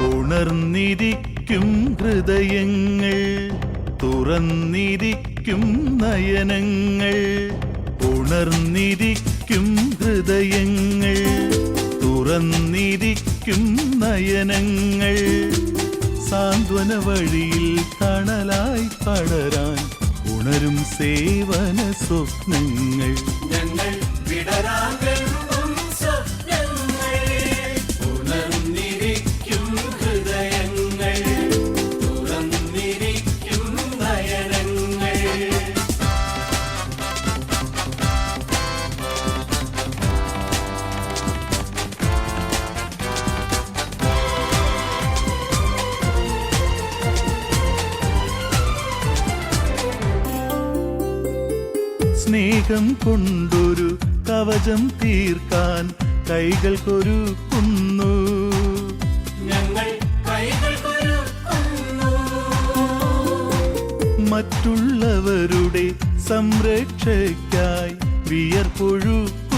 ഉണർന്നിരിക്കും ഹൃദയങ്ങൾ, തുറന്നിരിക്കും നയനങ്ങൾ. ഉണർന്നിരിക്കും ഹൃദയങ്ങൾ, തുറന്നിരിക്കും നയനങ്ങൾ. സാന്ത്വന വഴിയിൽ തണലായി പടരാൻ ഉണരും സേവന സ്വപ്നങ്ങൾ. ഞങ്ങൾ വിടരാൻ വെറും സ്വപ്നങ്ങൾ. ഉണർന്നിരിക്കും ഹൃദയങ്ങൾ, തുറന്നിരിക്കും നയനങ്ങൾ. സ്നേഹം കൊണ്ടൊരു കവചം തീർക്കാൻ കൈകൾക്കൊരുക്കുന്നു. ഞങ്ങൾ കൈകൾക്കൊരുക്കുന്നു. മറ്റുള്ളവരുടെ സംരക്ഷയ്ക്കായി വിയർപ്പൊഴുക്കുന്നു.